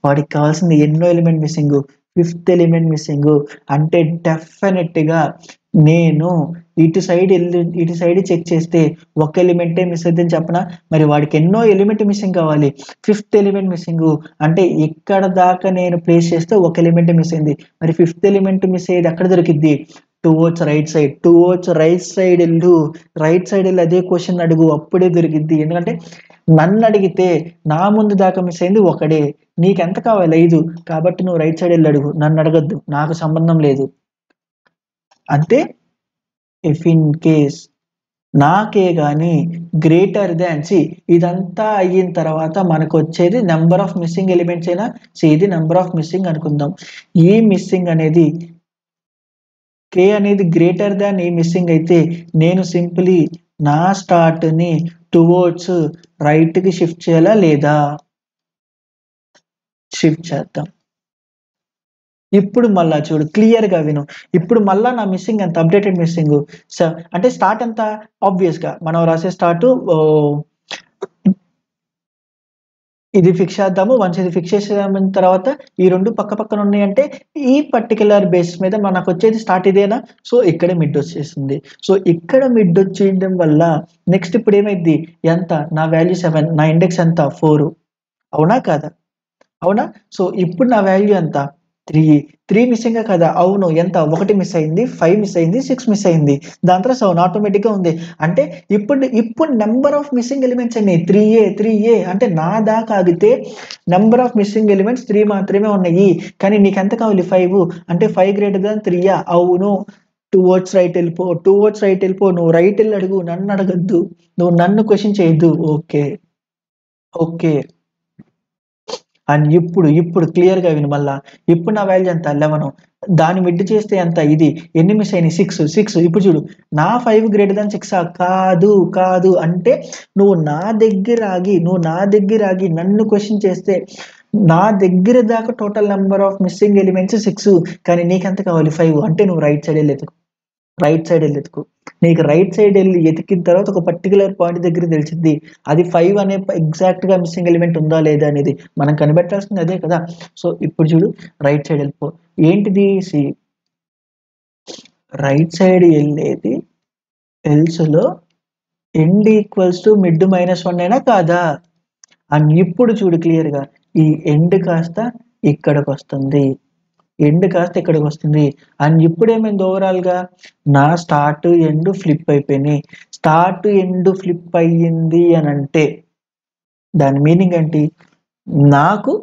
వాడికి కావాల్సింది ఎన్నో element missing? 5th element missing. అంటే డెఫినెట్ గా నేను ఇటు సైడ్ చెక్ చేస్తే ఒక ఎలిమెంటే మిస్ అయిద్దని చెప్పనా? మరి వాడికి ఎన్నో ఎలిమెంట్ మిస్సింగ్ కావాలి? 5th element missing. అంటే ఇక్కడ దాకా నేను ప్లేస్ చేస్తే ఒక ఎలిమెంట్ మిస్ అయింది. మరి 5th ఎలిమెంట్ మిస్ అయ్యేది ఎక్కడ దొరికిద్ది? టువర్డ్స్ రైట్ సైడ్ వెళ్ళి అదే క్వశ్చన్ అడుగు, అప్పుడే దొరికిద్ది. ఎందుకంటే నన్ను అడిగితే నా ముందు దాకా మిస్ అయింది ఒకడే, నీకెంత కావాలి? 5. కాబట్టి నువ్వు రైట్ సైడ్ వెళ్ళి అడుగు, నన్ను అడగద్దు, నాకు సంబంధం లేదు. అంతే. ఇఫ్ ఇన్ కేస్ నాకే గాని గ్రేటర్ దాన్ ఇదంతా అయిన తర్వాత మనకు వచ్చేది నెంబర్ ఆఫ్ మిస్సింగ్ ఎలిమెంట్స్ అయినా. ఇది నెంబర్ ఆఫ్ మిస్సింగ్ అనుకుందాం. ఈ మిస్సింగ్ అనేది k అనేది గ్రేటర్ దాన్ ఈ మిస్సింగ్ అయితే నేను సింప్లీ నా స్టార్ట్ ని టువర్డ్స్ రైట్ కి షిఫ్ట్ చేయాలా లేదా? షిఫ్ట్ చేద్దాం. ఇప్పుడు మళ్ళా చూడు, క్లియర్ గా విను. ఇప్పుడు మళ్ళా నా మిస్సింగ్ ఎంత? Updated missing. అంటే స్టార్ట్ ఎంత? ఆబ్వియస్ గా మనం రాసే స్టార్ట్ ఇది ఫిక్స్ చేద్దాము. వన్స్ ఇది ఫిక్స్ చేసిన తర్వాత ఈ రెండు పక్క పక్కన ఉన్నాయంటే ఈ పర్టికులర్ బేస్ మీద మనకు వచ్చేది స్టార్ట్ ఇదేనా? సో ఇక్కడ మిడ్ వచ్చేసింది. సో ఇక్కడ మిడ్ వచ్చేయడం వల్ల నెక్స్ట్ ఇప్పుడు ఏమైంది? ఎంత? నా వాల్యూ 7, నా ఇండెక్స్ ఎంత? 4. అవునా కాదా? అవునా? సో ఇప్పుడు నా వాల్యూ ఎంత? 3 మిస్సింగ్ కదా. అవును. ఎంత? 1 మిస్ అయింది, 5 మిస్ అయింది, 6 మిస్ అయింది. దాని తర్వాత 7 ఆటోమేటిక్ గా ఉంది. అంటే ఇప్పుడు నెంబర్ ఆఫ్ మిస్సింగ్ ఎలిమెంట్స్ అన్ని 3a. అంటే నా దాకా ఆగితే నెంబర్ ఆఫ్ మిస్సింగ్ ఎలిమెంట్స్ 3 మాత్రమే ఉన్నాయి. కానీ నీకు ఎంత కావాలి? 5. అంటే 5 గ్రేటర్ దాన్ 3. అవును. టువర్డ్స్ రైట్ వెళ్ళిపో. నువ్వు రైట్ వెళ్ళి అడుగు, నన్ను అడగద్దు, నువ్వు నన్ను క్వశ్చన్ చేయొద్దు. ఓకే. అండ్ ఇప్పుడు క్లియర్ గా విను మళ్ళా. ఇప్పుడు నా వాల్యూ ఎంత? 11. దాన్ని మిడ్ చేస్తే ఎంత? ఇది ఎన్ని మిస్ అయినాయి? 6. ఇప్పుడు చూడు, నా 5 గ్రేటర్ దాన్ 6 కాదు. అంటే నువ్వు నా దగ్గర ఆగి నన్ను క్వశ్చన్ చేస్తే నా దగ్గర దాకా total number of missing elements 6. కానీ నీకెంత కావాలి? 5. అంటే నువ్వు రైట్ సైడ్ వెళ్ళేది. రైట్ సైడ్ వెళ్ళి ఎతుకు. నీకు రైట్ సైడ్ వెళ్ళి ఎతికిన తర్వాత ఒక పర్టికులర్ పాయింట్ దగ్గర తెలిసింది అది 5 అనే ఎగ్జాక్ట్ గా మిస్సింగ్ ఎలిమెంట్ ఉందా లేదా అనేది మనం కనిపెట్టాల్సింది అదే కదా. సో ఇప్పుడు చూడు రైట్ సైడ్ వెళ్ళిపో. ఏంటిది సి రైట్ సైడ్ వెళ్ళేది ఎల్స్ లో ఎండ్ ఈక్వల్స్ టు మిడ్ -1 అయినా కాదా. అండ్ ఇప్పుడు చూడు క్లియర్ గా ఈ ఎండ్ కాస్త ఇక్కడికి వస్తుంది, ఎండ్ కాస్త ఇక్కడికి వస్తుంది. అండ్ ఇప్పుడు ఏమైంది ఓవరాల్ గా నా స్టార్ట్ ఎండ్ ఫ్లిప్ అయిపోయినాయి. స్టార్ట్ ఎండ్ ఫ్లిప్ అయ్యింది అని అంటే దాని మీనింగ్ ఏంటి, నాకు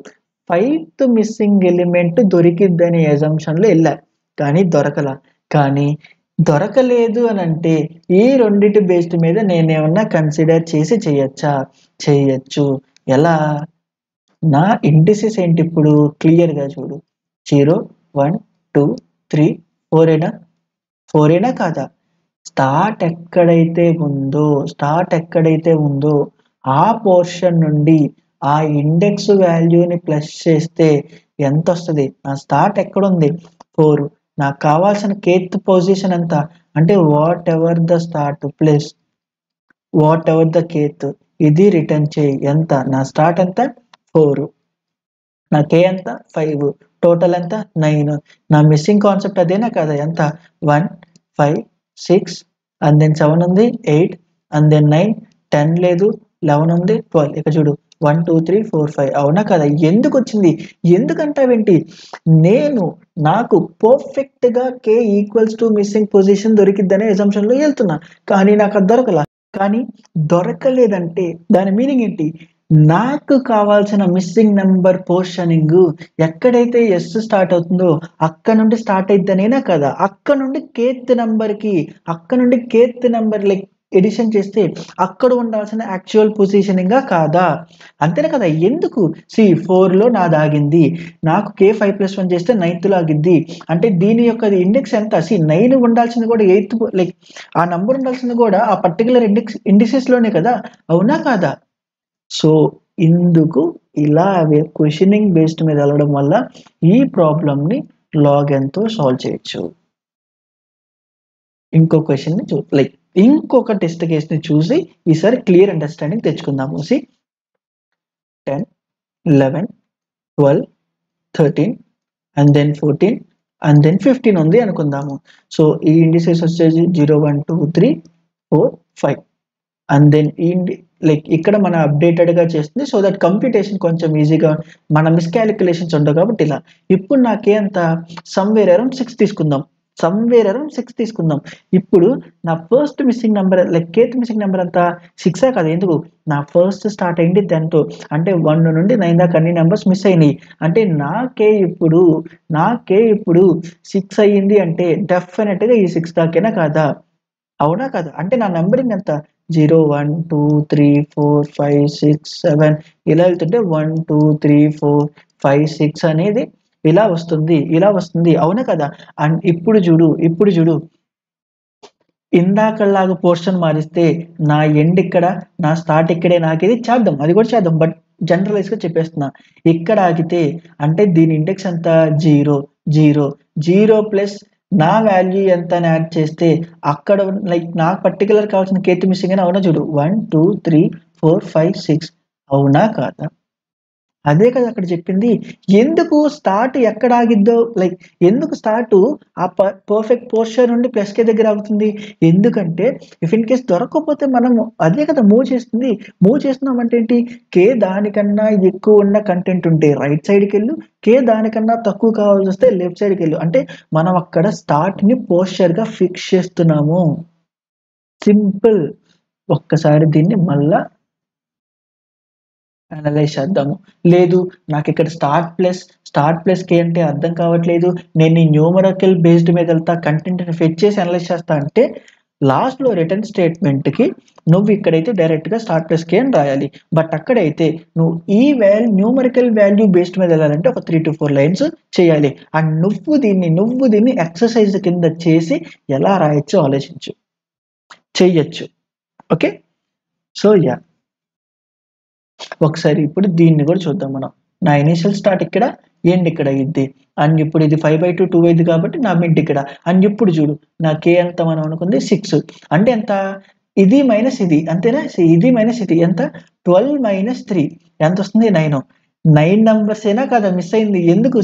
5th మిస్సింగ్ ఎలిమెంట్ దొరికిద్దని అజంప్షన్ లో వెళ్ళా కానీ దొరకల. కానీ దొరకలేదు అని అంటే ఈ రెండిటి బేస్డ్ మీద నేనేమన్నా కన్సిడర్ చేసి చేయొచ్చా, చేయొచ్చు. ఎలా, నా ఇండిసెస్ ఏంటి ఇప్పుడు క్లియర్ గా చూడు 0 1 2 3 4 అయినా 4 అయినా కాదా. స్టార్ట్ ఎక్కడైతే ఉందో ఆ పోర్షన్ నుండి ఆ ఇండెక్స్ వాల్యూని ప్లస్ చేస్తే ఎంత వస్తుంది. నా స్టార్ట్ ఎక్కడుంది 4, నాకు కావాల్సిన kth పొజిషన్ ఎంత అంటే what ever the start plus what ever the kth ఇది రిటర్న్ చేయి. ఎంత నా స్టార్ట్ ఎంత 4, నా k ఎంత 5, టోటల్ ఎంత 9. నా మిస్సింగ్ కాన్సెప్ట్ అదేనా కదా. ఎంత 1 5 6 అండ్ దెన్ 7 ఉంది 8 అండ్ దెన్ 9 10 లేదు 11 ఉంది 12. ఇక చూడు 1 2 3 4 5 అవునా కదా. ఎందుకు వచ్చింది, ఎందుకంటావేంటి, నాకు పర్ఫెక్ట్ గా k equals to missing position దొరికిద్దనే అజంప్షన్ లో వెళ్తున్నా కానీ నాకు అది దొరకలా. కానీ దొరకలేదంటే దాని మీనింగ్ ఏంటి, నాకు కావాల్సిన మిస్సింగ్ నెంబర్ పోర్షనింగ్ ఎక్కడైతే ఎస్ స్టార్ట్ అవుతుందో అక్కడ నుండి స్టార్ట్ అయిద్దనేనా కదా. అక్కడ నుండి కేత్ నెంబర్ లైక్ ఎడిషన్ చేస్తే అక్కడ ఉండాల్సిన యాక్చువల్ పొజిషనింగ్ కాదా, అంతేనా కదా. ఎందుకు 4 లో నాది ఆగింది, నాకు k 5+1 చేస్తే 9th లో ఆగిద్ది అంటే దీని యొక్క ఇండెక్స్ ఎంత 9 ఉండాల్సింది కూడా 8th లైక్ ఆ నంబర్ ఉండాల్సింది కూడా ఆ పర్టికులర్ ఇండిసెస్ లోనే కదా, అవునా కాదా. సో ఇందుకు ఇలా క్వశ్చనింగ్ బేస్డ్ మీద వెళ్ళడం వల్ల ఈ ప్రాబ్లమ్ ని log(n) తో సాల్వ్ చేయొచ్చు. ఇంకో క్వశ్చన్ ని లైక్ ఇంకొక టెస్ట్ కేస్ ని చూసి ఈసారి క్లియర్ అండర్స్టాండింగ్ తెచ్చుకుందాము. 10 11 12 13 అండ్ దెన్ 14 అండ్ దెన్ 15 ఉంది అనుకుందాము. సో ఈ ఇండిసెస్ వచ్చేసి 0 1 2 3 4 5 అండ్ దెన్ లైక్ ఇక్కడ మన అప్డేటెడ్ గా చేస్తుంది సో దట్ కంప్యూటేషన్ కొంచెం ఈజీగా మన మిస్కాలిక్యులేషన్స్ ఉండవు కాబట్టి ఇలా. ఇప్పుడు నాకేంత సమ్వేర్ అరౌండ్ 6 తీసుకుందాం. ఇప్పుడు నా first missing number like kth missing number అంతా 6 కదా. ఎందుకు, నా ఫస్ట్ స్టార్ట్ అయింది 10తో అంటే 1 నుండి 9 దాకా అన్ని నెంబర్స్ మిస్ అయినాయి అంటే నాకే ఇప్పుడు 6 అయ్యింది అంటే డెఫినెట్ గా ఈ 6 దాకేనా కాదా, అవునా కదా. అంటే నా నెంబరింగ్ ఎంత 0 1 2 3 4 5 6 7 ఇలా వెళ్తుంటే 1 2 3 4 5 6 అనేది ఇలా వస్తుంది అవునా కదా. అండ్ ఇప్పుడు చూడు ఇందాకలాగా పోర్షన్ మారిస్తే నా ఎండ్ ఇక్కడ నా స్టార్ట్ ఇక్కడే, నాకు ఇది చేద్దాం అది కూడా చేద్దాం బట్ జనరలైజ్ గా చెప్పేస్తున్నా. ఇక్కడ ఆగితే అంటే దీని ఇండెక్స్ ఎంత 0 ప్లస్ నా వాల్యూ ఎంత అని యాడ్ చేస్తే అక్కడ లైక్ నాకు పర్టికులర్ కావాల్సిన కేత్ మిస్సింగ్ అని అవునా చూడు 1 2 3 4 5 6 అవునా కాదా. అదే కదా అక్కడ చెప్పింది. ఎందుకు స్టార్ట్ ఎక్కడ ఆగిద్దో లైక్ ఎందుకు స్టార్ట్ ఆ పర్ఫెక్ట్ పోర్షన్ నుండి ప్లస్ కే దగ్గర ఆగుతుంది, ఎందుకంటే ఇఫ్ ఇన్ కేస్ దొరకకపోతే మనం అదే కదా మూవ్ చేస్తున్నాం అంటే ఏంటి, కే దానికన్నా ఎక్కువ ఉన్న కంటెంట్ ఉంటే రైట్ సైడ్కి వెళ్ళు, కే దానికన్నా తక్కువ కావాల్సి వస్తే లెఫ్ట్ సైడ్కి వెళ్ళు. అంటే మనం అక్కడ స్టార్ట్ ని పోస్చర్ గా ఫిక్స్ చేస్తున్నాము. సింపుల్. ఒక్కసారి దీన్ని మళ్ళా అనలైజ్ చేద్దాము. లేదు నాకు ఇక్కడ స్టార్ట్ ప్లస్ కే అంటే అర్థం కావట్లేదు, నేను ఈ న్యూమరికల్ బేస్డ్ మీద వెళ్తా కంటెంట్ ని ఫెచ్ చేసి అనలైజ్ చేస్తా అంటే లాస్ట్ లో రిటర్న్ స్టేట్మెంట్ కి నువ్వు ఇక్కడైతే డైరెక్ట్ గా స్టార్ట్ ప్లస్ కే అని రాయాలి. బట్ అక్కడైతే నువ్వు ఈ న్యూమరికల్ వాల్యూ బేస్డ్ మీద వెళ్ళాలంటే ఒక 3 to 4 లైన్స్ చేయాలి. అండ్ నువ్వు దీన్ని ఎక్సర్సైజ్ కింద చేసి ఎలా రాయొచ్చో ఆలోచించు, చెయ్యొచ్చు. ఓకే సో యా ఒకసారి ఇప్పుడు దీన్ని కూడా చూద్దాం మనం. నా ఇనిషియల్ స్టార్ట్ ఇక్కడ, ఎండ్ ఇక్కడ అయ్యిద్ది. అండ్ ఇప్పుడు ఇది 5/2 2 అయ్యిద్ది కాబట్టి నా మిడ్ ఇక్కడ. అండ్ ఇప్పుడు చూడు నా కే ఎంత మనం అనుకుంది 6 అంటే ఎంత ఇది మైనస్ ఇది అంతేనా? ఇది మైనస్ ఇది ఎంత 12 - 3 ఎంత వస్తుంది 9. 9 నంబర్స్ ఏనా కదా మిస్ అయింది. ఎందుకు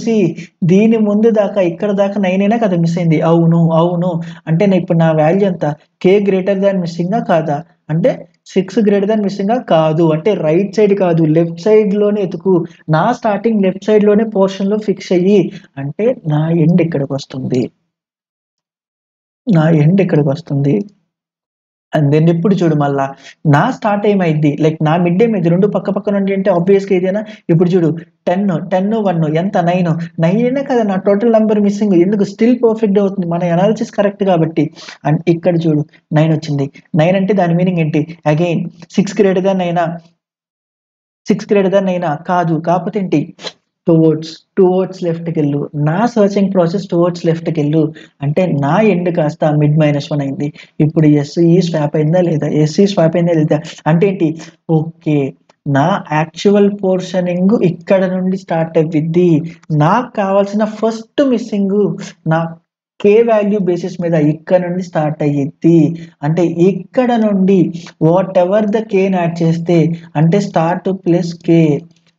దీని ముందు దాకా ఇక్కడ దాకా 9 అయినా కదా మిస్ అయింది. అవును అంటే ఇప్పుడు నా వాల్యూ ఎంత కే గ్రేటర్ దాన్ మిస్సింగా కాదా? అంటే 6 గ్రేటర్ దాన్ మిస్సింగా కాదు. అంటే రైట్ సైడ్ కాదు లెఫ్ట్ సైడ్ లోనే ఎతుకు. నా స్టార్టింగ్ లెఫ్ట్ సైడ్ లోనే పోర్షన్ లో ఫిక్స్ అయ్యి అంటే నా ఎండ్ ఇక్కడికి వస్తుంది. అండ్ దెన్ ఇప్పుడు చూడు మళ్ళా నా స్టార్ట్ ఏమైద్ది లైక్ నా మిడ్ ఏమైంది 2 పక్క పక్కన ఉండి అంటే ఆబ్వియస్గా ఇదేనా. ఇప్పుడు చూడు 10 1 ఎంత 9 అయినా కదా నా టోటల్ నంబర్ మిస్సింగ్. ఎందుకు స్టిల్ పర్ఫెక్ట్ అవుతుంది మన అనాలిసిస్ కరెక్ట్ కాబట్టి. అండ్ ఇక్కడ చూడు 9 వచ్చింది. 9 అంటే దాని మీనింగ్ ఏంటి అగైన్ 6 గ్రేటర్ దాన్ 9 కాదు. కాకపోతే ఏంటి టువర్డ్స్ లెఫ్ట్కి వెళ్ళు. నా సర్చింగ్ ప్రాసెస్ టువర్డ్స్ లెఫ్ట్కి వెళ్ళు అంటే నా ఎండ్ కాస్త మిడ్ -1 అయింది. ఇప్పుడు ఎస్ఈ స్వాప్ అయిందా లేదా? అంటే ఏంటి ఓకే నా యాక్చువల్ పోర్షనింగ్ ఇక్కడ నుండి స్టార్ట్ అవ్విద్ది. నాకు కావాల్సిన ఫస్ట్ మిస్సింగ్ నా కే వాల్యూ బేసిస్ మీద ఇక్కడ నుండి స్టార్ట్ అయ్యిద్ది. అంటే ఇక్కడ నుండి వాట్ ఎవర్ ద కేని యాడ్ చేస్తే అంటే start plus K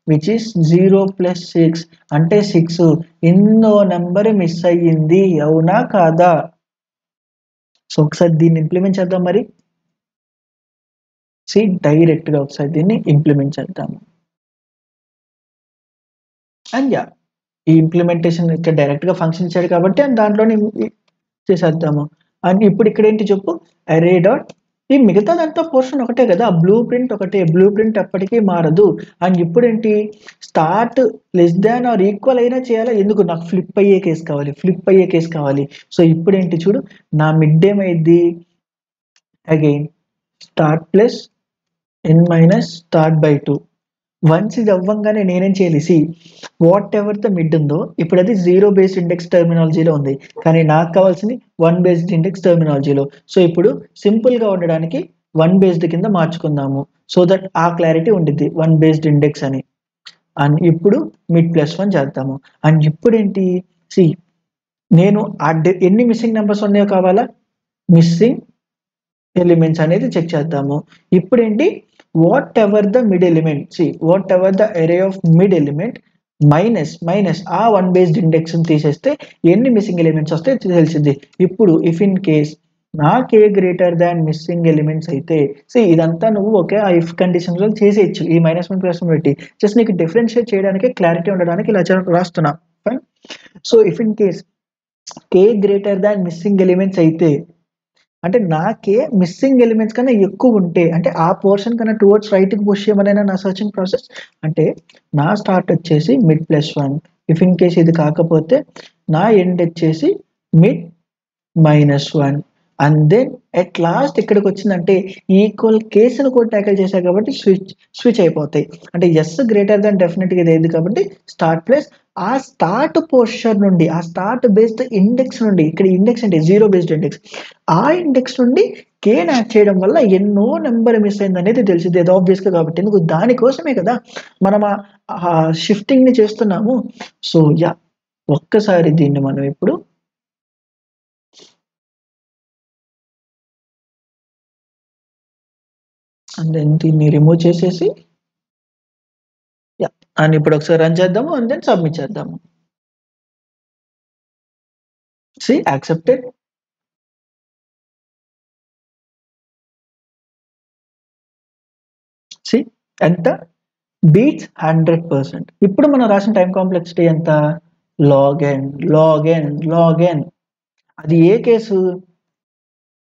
which is 0 + 6 అంటే 6. ఎన్నో నెంబర్ మిస్ అయ్యింది అవునా కాదా? సో ఒకసారి దీన్ని ఇంప్లిమెంట్ చేద్దాం. మరి డైరెక్ట్ గా ఒకసారి దీన్ని ఇంప్లిమెంట్ చేద్దాము. అండ్ ఈ ఇంప్లిమెంటేషన్ ఇక్కడ డైరెక్ట్ గా ఫంక్షన్ ఇచ్చాడు కాబట్టి అండ్ దాంట్లోనే చేసేద్దాము. అండ్ ఇప్పుడు ఇక్కడ ఏంటి చెప్పు అరే డాట్ ఈ మిగతాదంతా పోర్షన్ ఒకటే కదా బ్లూ ప్రింట్ ఒకటే. బ్లూ ప్రింట్ ఎప్పటికీ మారదు. అండ్ ఇప్పుడు ఏంటి start less than or equal అయినా చేయాలా? ఎందుకు నాకు ఫ్లిప్ అయ్యే కేసు కావాలి. సో ఇప్పుడు ఏంటి చూడు నా మిడ్ ఏమైద్ది again start plus n - start/2. Once ఇది అవ్వంగానే నేనేం చేయాలి వాట్ ఎవర్ ద మిడ్ ఉందో ఇప్పుడు అది 0 బేస్డ్ ఇండెక్స్ టర్మినాలజీలో ఉంది. కానీ నాకు కావాల్సింది 1 బేస్డ్ ఇండెక్స్ టర్మినాలజీలో. సో ఇప్పుడు సింపుల్ గా ఉండడానికి 1 బేస్డ్ కింద మార్చుకుందాము. సో దట్ ఆ క్లారిటీ ఉండిద్ది 1 బేస్డ్ ఇండెక్స్ అని. అండ్ ఇప్పుడు మిడ్ +1 చేద్దాము. అండ్ ఇప్పుడు ఏంటి నేను ఎన్ని మిస్సింగ్ నెంబర్స్ ఉన్నాయో కావాలా మిస్సింగ్ ఎలిమెంట్స్ అనేది చెక్ చేద్దాము. ఇప్పుడు ఏంటి what ever the mid element what ever the అరే ఆఫ్ మిడ్ ఎలిమెంట్ మైనస్ ఆ 1 బేస్డ్ ఇండెక్స్ తీసేస్తే ఎన్ని మిస్సింగ్ ఎలిమెంట్స్ వస్తే తెలిసింది. ఇప్పుడు ఇఫ్ ఇన్ కేస్ నా కే గ్రేటర్ దాన్ మిస్సింగ్ ఎలిమెంట్స్ అయితే ఇదంతా నువ్వు ఒకే ఆ ఇఫ్ కండిషన్ లో చేసేయచ్చు ఈ -1 +1 పెట్టి. జస్ట్ నీకు డిఫరెన్షియేట్ చేయడానికి క్లారిటీ ఉండడానికి ఇలా రాస్తున్నా. Fine. So if in case K greater than missing elements అయితే అంటే నాకే మిస్సింగ్ ఎలిమెంట్స్ కన్నా ఎక్కువ ఉంటే అంటే ఆ పోర్షన్ కన్నా టువర్డ్స్ రైట్కి పుష్ చేయమనైనా నా సర్చింగ్ ప్రాసెస్. అంటే నా స్టార్ట్ వచ్చేసి మిడ్ +1. ఇఫ్ ఇన్ కేస్ ఇది కాకపోతే నా ఎండ్ వచ్చేసి mid -1. And then at last ఇక్కడికి వచ్చిందంటే ఈక్వల్ కేసును కూడా ట్యాకిల్ చేశారు కాబట్టి స్విచ్ అయిపోతాయి. అంటే ఎస్ గ్రేటర్ దాన్ డెఫినెట్గా ఇది అయింది కాబట్టి స్టార్ట్ ప్లస్ ఆ స్టార్ట్ పోర్షన్ నుండి ఆ స్టార్ట్ బేస్డ్ ఇండెక్స్ నుండి ఇక్కడ ఇండెక్స్ అంటే 0 బేస్డ్ ఇండెక్స్ ఆ ఇండెక్స్ నుండి కేన్ యాడ్ చేయడం వల్ల ఎన్నో నెంబర్ మిస్ అయింది అనేది తెలిసింది. అది ఆబ్వియస్గా కాబట్టి ఎందుకు దానికోసమే కదా మనం ఆ షిఫ్టింగ్ ని చేస్తున్నాము. సో ఒక్కసారి దీన్ని మనం ఇప్పుడు అండ్ దెన్ దీన్ని రిమూవ్ చేసేసి అండ్ ఇప్పుడు ఒకసారి రన్ చేద్దాము అండ్ దెన్ సబ్మిట్ చేద్దాము. యాక్సెప్టెడ్. ఎంత బీట్స్ 100%. ఇప్పుడు మనం రాసిన టైం కాంప్లెక్సిటీ ఎంత log n. అది ఏ కేసు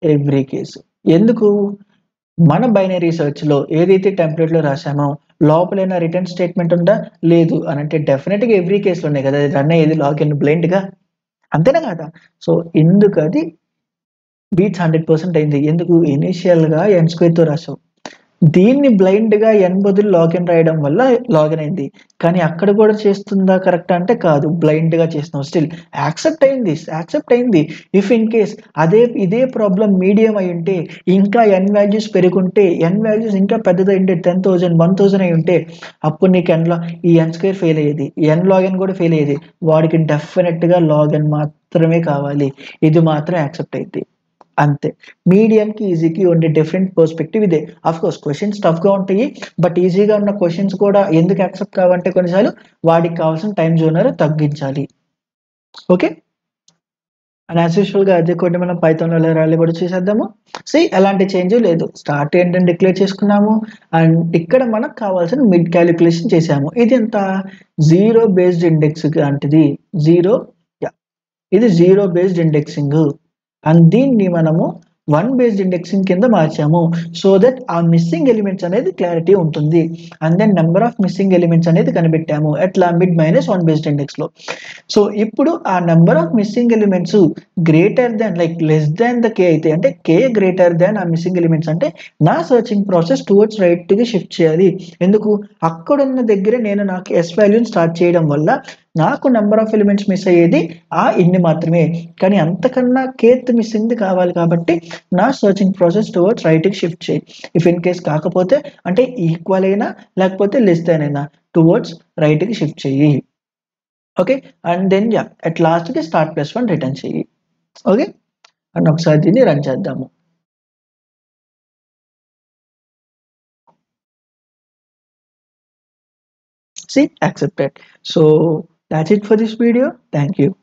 ఎవ్రీ కేసు. ఎందుకు మన బైనరీ సెర్చ్ లో ఏదైతే టెంప్లెట్ లో రాసామో లోపలైనా రిటర్న్ స్టేట్మెంట్ ఉందా లేదు అని అంటే డెఫినెట్ గా ఎవ్రీ కేసులో ఉన్నాయి కదా రన్ అయ్యేది లాగిన్ బ్లైండ్ గా అంతేనా కదా. సో ఎందుకు అది బీట్స్ 100% అయింది. ఎందుకు ఇనిషియల్ గా n² తో రాసావు దీన్ని బ్లైండ్‌గా n బదులు లాగిన్ రాయడం వల్ల లాగిన్ అయింది. కానీ అక్కడ కూడా చేస్తుందా కరెక్టా అంటే కాదు. బ్లైండ్‌గా చేసినావు. స్టిల్ యాక్సెప్ట్ అయింది. ఇఫ్ ఇన్ కేస్ ఇదే ప్రాబ్లమ్ మీడియం అయ్యుంటే, ఇంకా n వాల్యూస్ పెరిగుంటే, n వాల్యూస్ ఇంకా పెద్దదయ్యుంటే 10,000, 1,000 అయ్యుంటే అప్పుడు నీకు ఈ n స్క్వేర్ ఫెయిల్ అయ్యేది. n లాగిన్ కూడా ఫెయిల్ అయ్యేది. వాడికి డెఫినిట్‌గా లాగిన్ మాత్రమే కావాలి. ఇది మాత్రం యాక్సెప్ట్ అయిద్ది. అంతే. మీడియంకి ఈజీకి ఉండే డిఫరెంట్ పర్స్పెక్టివ్ ఇదే. కోర్స్ క్వశ్చన్స్ టఫ్గా ఉంటాయి. బట్ ఈజీగా ఉన్న క్వశ్చన్స్ కూడా ఎందుకు యాక్సెప్ట్ కావంటే కొన్నిసార్లు వాడికి కావాల్సిన టైం జోనర్ తగ్గించాలి. ఓకే. అండ్ యాజ్ యూజువల్గా అదే కోడ్ని మనం పైథాన్లో రాయాలి కూడా చేసేద్దాము. ఎలాంటి చేంజ్ లేదు. స్టార్ట్ ఏంటని డిక్లేర్ చేసుకున్నాము. అండ్ ఇక్కడ మనకు కావాల్సిన మిడ్ క్యాలిక్యులేషన్ చేసాము. ఇది ఎంత 0 బేస్డ్ ఇండెక్స్ లాంటిది. 0 ఇది 0 బేస్డ్ ఇండెక్సింగ్. అండ్ దీన్ని మనము 1 బేస్డ్ ఇండెక్సింగ్ కింద మార్చాము. సో దట్ ఆ మిస్సింగ్ ఎలిమెంట్స్ అనేది క్లారిటీ ఉంటుంది. And then number of missing elements అనేది కనిపెట్టాము. ఎట్లా మిడ్ -1 బేస్డ్ ఇండెక్స్లో. సో ఇప్పుడు ఆ number of missing elements greater than less than the K అయితే, అంటే కే గ్రేటర్ దాన్ ఆ మిస్సింగ్ ఎలిమెంట్స్ అంటే నా సర్చింగ్ ప్రాసెస్ టువర్డ్స్ రైట్‌కి షిఫ్ట్ చేయాలి. ఎందుకు? అక్కడున్న దగ్గరే నేను నాకు ఎస్ వాల్యూని స్టార్ట్ చేయడం వల్ల నాకు నెంబర్ ఆఫ్ ఎలిమెంట్స్ మిస్ అయ్యేది ఇన్ని మాత్రమే. కానీ అంతకన్నా కేత్ మిస్సింగ్‌ది కావాలి కాబట్టి నా సర్చింగ్ ప్రాసెస్ టువర్డ్స్ రైట్‌కి షిఫ్ట్ చేయి. ఇఫ్ ఇన్ కేస్ కాకపోతే అంటే ఈక్వల్ అయినా లేకపోతే లెస్ దాన్ అయినా టువర్డ్స్ రైట్‌కి షిఫ్ట్ చెయ్యి. ఓకే. అండ్ దెన్ అట్ లాస్ట్‌కి స్టార్ట్ +1 రిటర్న్ చెయ్యి. ఓకే. అండ్ ఒకసారి దీన్ని రన్ చేద్దాము. Accepted. So that's it for this video. Thank you.